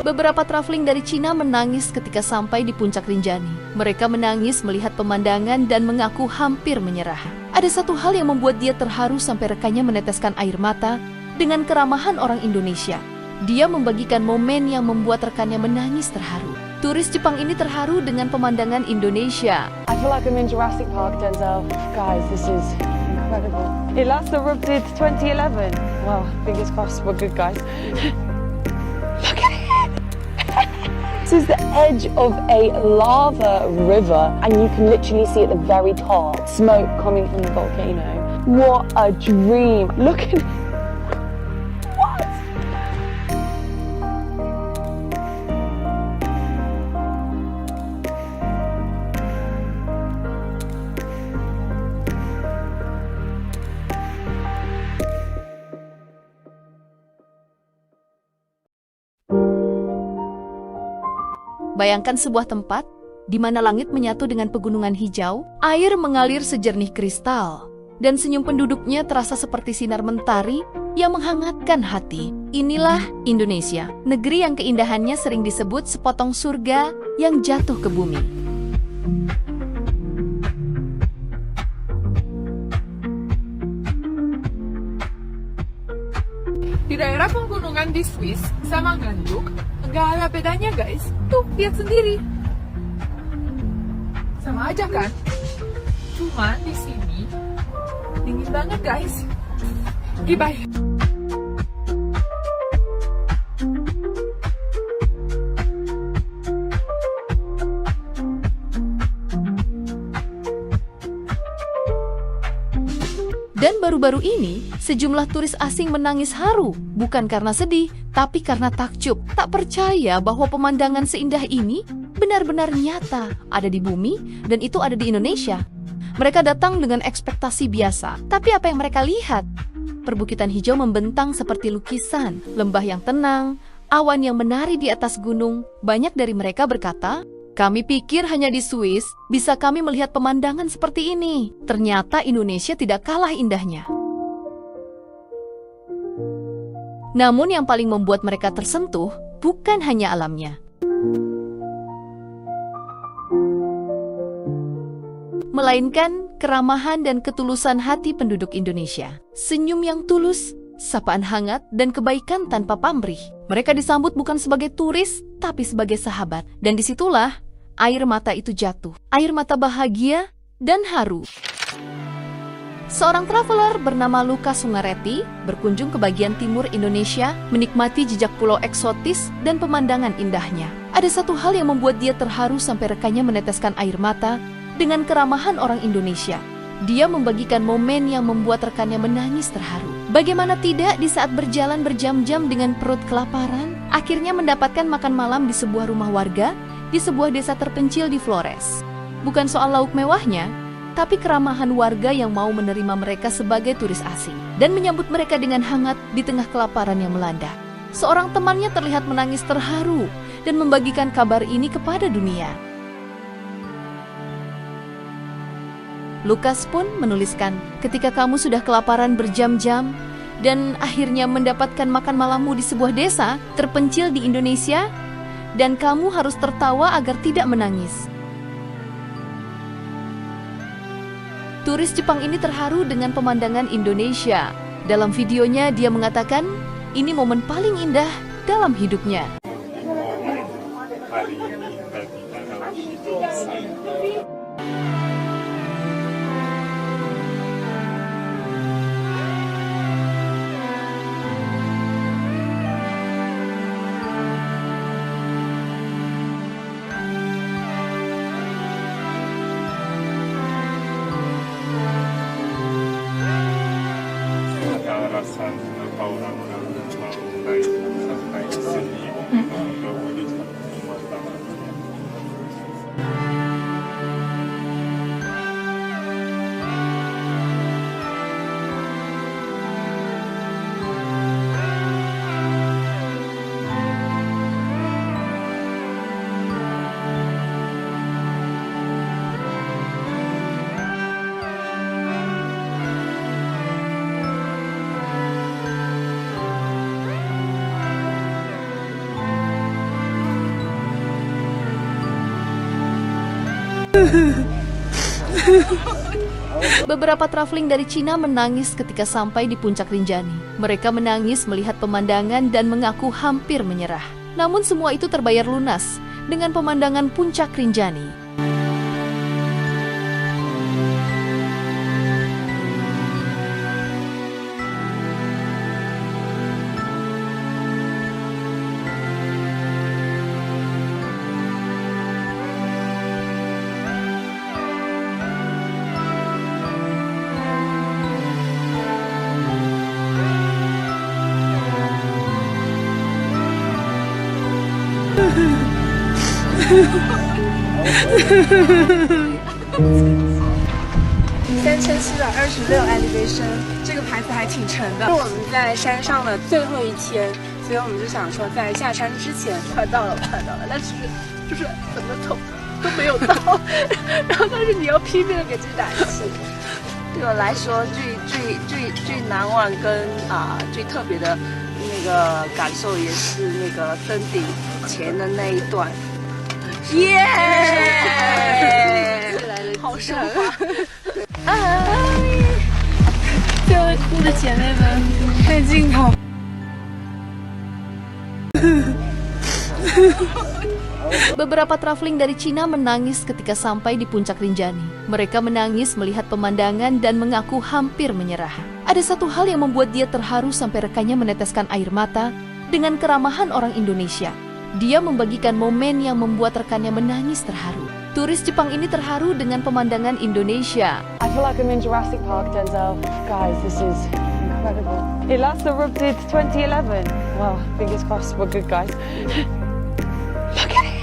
Beberapa traveling dari Cina menangis ketika sampai di puncak Rinjani. Mereka menangis melihat pemandangan dan mengaku hampir menyerah. Ada satu hal yang membuat dia terharu sampai rekannya meneteskan air mata dengan keramahan orang Indonesia. Dia membagikan momen yang membuat rekannya menangis terharu. Turis Jepang ini terharu dengan pemandangan Indonesia. I feel like I'm in Jurassic Park, Denzel. Guys, this is incredible. It last erupted 2011. Well, fingers crossed we're good, guys. Look at it! This is the edge of a lava river, and you can literally see at the very top smoke coming from the volcano. What a dream! Look at it! What? Bayangkan sebuah tempat di mana langit menyatu dengan pegunungan hijau, air mengalir sejernih kristal, dan senyum penduduknya terasa seperti sinar mentari yang menghangatkan hati. Inilah Indonesia, negeri yang keindahannya sering disebut sepotong surga yang jatuh ke bumi. Di daerah pegunungan di Swiss sama Ganduk, nggak ada bedanya guys. Tuh, lihat sendiri. Sama aja kan? Cuman di sini dingin banget guys. Gimana? Dan baru-baru ini, sejumlah turis asing menangis haru, bukan karena sedih, tapi karena takjub. Tak percaya bahwa pemandangan seindah ini benar-benar nyata, ada di bumi, dan itu ada di Indonesia. Mereka datang dengan ekspektasi biasa, tapi apa yang mereka lihat? Perbukitan hijau membentang seperti lukisan, lembah yang tenang, awan yang menari di atas gunung. Banyak dari mereka berkata, "Kami pikir hanya di Swiss bisa kami melihat pemandangan seperti ini. Ternyata Indonesia tidak kalah indahnya." Namun yang paling membuat mereka tersentuh bukan hanya alamnya, melainkan keramahan dan ketulusan hati penduduk Indonesia. Senyum yang tulus, sapaan hangat, dan kebaikan tanpa pamrih. Mereka disambut bukan sebagai turis, tapi sebagai sahabat. Dan disitulah air mata itu jatuh. Air mata bahagia dan haru. Seorang traveler bernama Lukas Sungaretti berkunjung ke bagian timur Indonesia, menikmati jejak pulau eksotis dan pemandangan indahnya. Ada satu hal yang membuat dia terharu sampai rekannya meneteskan air mata dengan keramahan orang Indonesia. Dia membagikan momen yang membuat rekannya menangis terharu. Bagaimana tidak di saat berjalan berjam-jam dengan perut kelaparan, akhirnya mendapatkan makan malam di sebuah rumah warga di sebuah desa terpencil di Flores. Bukan soal lauk mewahnya, tapi keramahan warga yang mau menerima mereka sebagai turis asing dan menyambut mereka dengan hangat di tengah kelaparan yang melanda. Seorang temannya terlihat menangis terharu dan membagikan kabar ini kepada dunia. Lukas pun menuliskan, "Ketika kamu sudah kelaparan berjam-jam dan akhirnya mendapatkan makan malammu di sebuah desa terpencil di Indonesia, dan kamu harus tertawa agar tidak menangis." Turis Jepang ini terharu dengan pemandangan Indonesia. Dalam videonya dia mengatakan, ini momen paling indah dalam hidupnya. Alasan kenapa orang-orang mau sampai sini untuk melihat pemandangan. Beberapa traveling dari Cina menangis ketika sampai di puncak Rinjani. Mereka menangis melihat pemandangan dan mengaku hampir menyerah. Namun semua itu terbayar lunas dengan pemandangan puncak Rinjani.3千726 elevation， 这个牌子还挺沉的。是我们在山上的最后一天，所以我们就想说，在下山之前，快到了，但是就是怎么走都没有到，然后但是你要拼命的给自己打气。对我来说，最难忘跟最特别的那个感受，也是那个登顶前的那一段。耶！好升华。就顾着姐妹们看镜头。Beberapa traveling dari Cina menangis ketika sampai di puncak Rinjani. Mereka menangis melihat pemandangan dan mengaku hampir menyerah. Ada satu hal yang membuat dia terharu sampai rekannya meneteskan air mata dengan keramahan orang Indonesia. Dia membagikan momen yang membuat rekannya menangis terharu. Turis Jepang ini terharu dengan pemandangan Indonesia. I feel like I'm in Jurassic Park, Denzel. Guys, this is incredible. It last erupted 2011. Well, fingers crossed we're good, guys. Look at it!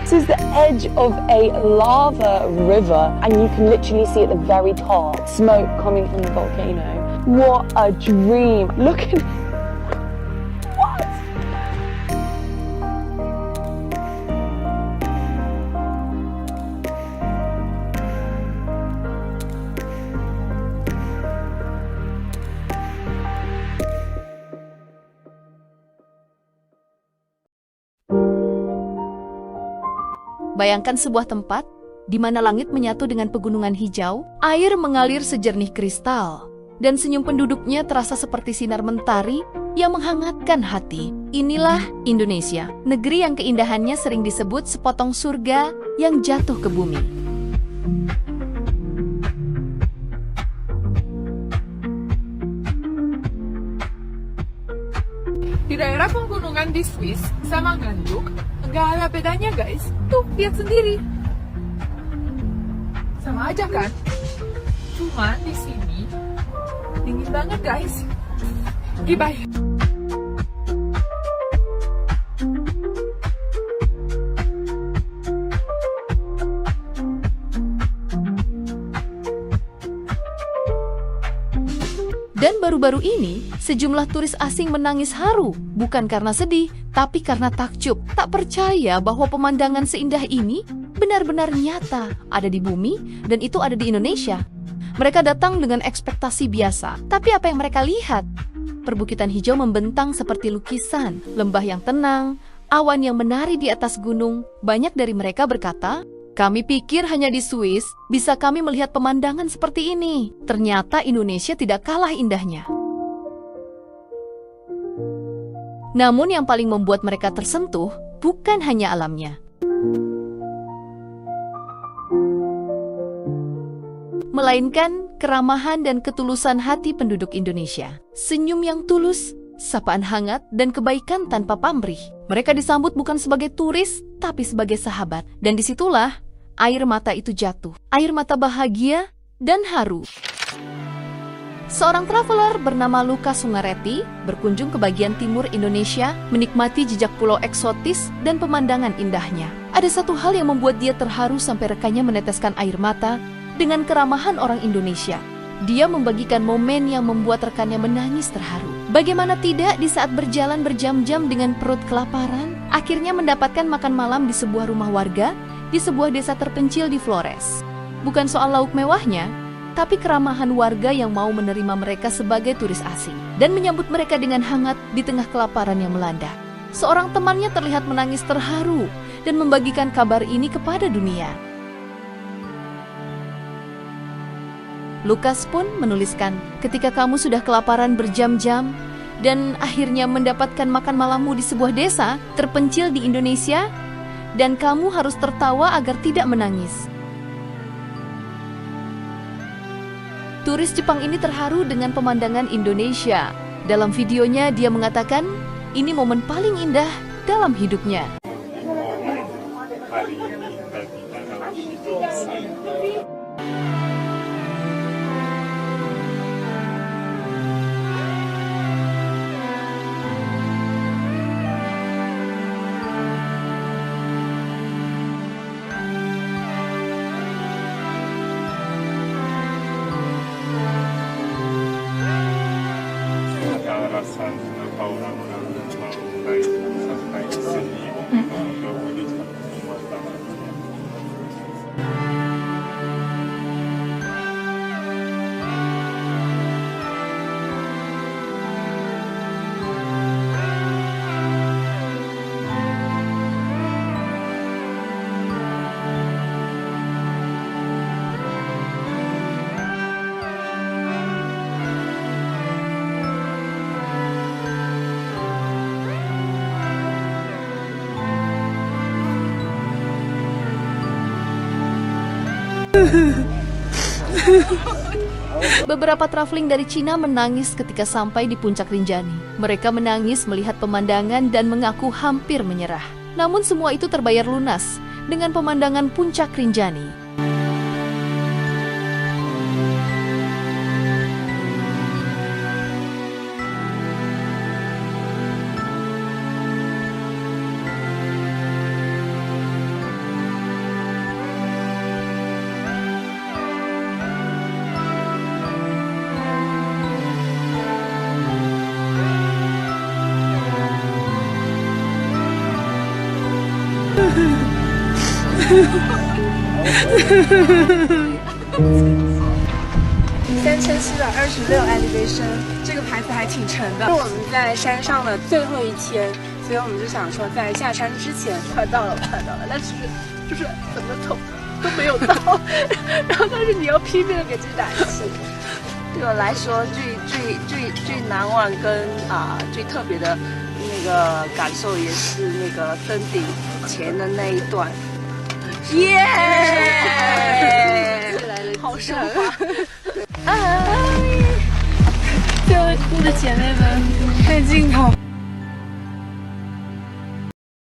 This is the edge of a lava river, and you can literally see at the very top smoke coming from the volcano. What a dream! Look at it! What? Bayangkan sebuah tempat di mana langit menyatu dengan pegunungan hijau, air mengalir sejernih kristal, dan senyum penduduknya terasa seperti sinar mentari yang menghangatkan hati. Inilah Indonesia, negeri yang keindahannya sering disebut sepotong surga yang jatuh ke bumi. Di daerah pegunungan di Swiss sama Ganduk nggak ada bedanya guys. Tuh lihat sendiri. Sama aja kan? Cuma di sini dingin banget guys. Gimana? Dan baru-baru ini, sejumlah turis asing menangis haru, bukan karena sedih, tapi karena takjub. Tak percaya bahwa pemandangan seindah ini benar-benar nyata, ada di bumi, dan itu ada di Indonesia. Mereka datang dengan ekspektasi biasa, tapi apa yang mereka lihat? Perbukitan hijau membentang seperti lukisan, lembah yang tenang, awan yang menari di atas gunung. Banyak dari mereka berkata, "Kami pikir hanya di Swiss bisa kami melihat pemandangan seperti ini. Ternyata Indonesia tidak kalah indahnya." Namun yang paling membuat mereka tersentuh bukan hanya alamnya, melainkan keramahan dan ketulusan hati penduduk Indonesia. Senyum yang tulus, sapaan hangat, dan kebaikan tanpa pamrih. Mereka disambut bukan sebagai turis, tapi sebagai sahabat. Dan disitulah air mata itu jatuh. Air mata bahagia dan haru. Seorang traveler bernama Lukas Sungaretti berkunjung ke bagian timur Indonesia, menikmati jejak pulau eksotis dan pemandangan indahnya. Ada satu hal yang membuat dia terharu sampai rekannya meneteskan air mata dengan keramahan orang Indonesia. Dia membagikan momen yang membuat rekannya menangis terharu. Bagaimana tidak di saat berjalan berjam-jam dengan perut kelaparan, akhirnya mendapatkan makan malam di sebuah rumah warga di sebuah desa terpencil di Flores. Bukan soal lauk mewahnya, tapi keramahan warga yang mau menerima mereka sebagai turis asing dan menyambut mereka dengan hangat di tengah kelaparan yang melanda. Seorang temannya terlihat menangis terharu dan membagikan kabar ini kepada dunia. Lukas pun menuliskan, ketika kamu sudah kelaparan berjam-jam dan akhirnya mendapatkan makan malammu di sebuah desa terpencil di Indonesia, dan kamu harus tertawa agar tidak menangis. Turis Jepang ini terharu dengan pemandangan Indonesia. Dalam videonya dia mengatakan, ini momen paling indah dalam hidupnya. Hari indah di dalam hidup saya. Ada rasa orang mulai sampai sini untuk melihat pemandangan. Beberapa traveling dari Cina menangis ketika sampai di Puncak Rinjani. Mereka menangis melihat pemandangan dan mengaku hampir menyerah. Namun semua itu terbayar lunas dengan pemandangan Puncak Rinjani.3426 elevation， 这个牌子还挺沉的。是我们在山上的最后一天，所以我们就想说，在下山之前，快到了，但是就是怎么走都没有到，然后但是你要拼命的给自己打气。对我来说，最难忘跟最特别的那个感受，也是那个登顶前的那一段。耶！好神话！各位哭的姐妹们，看镜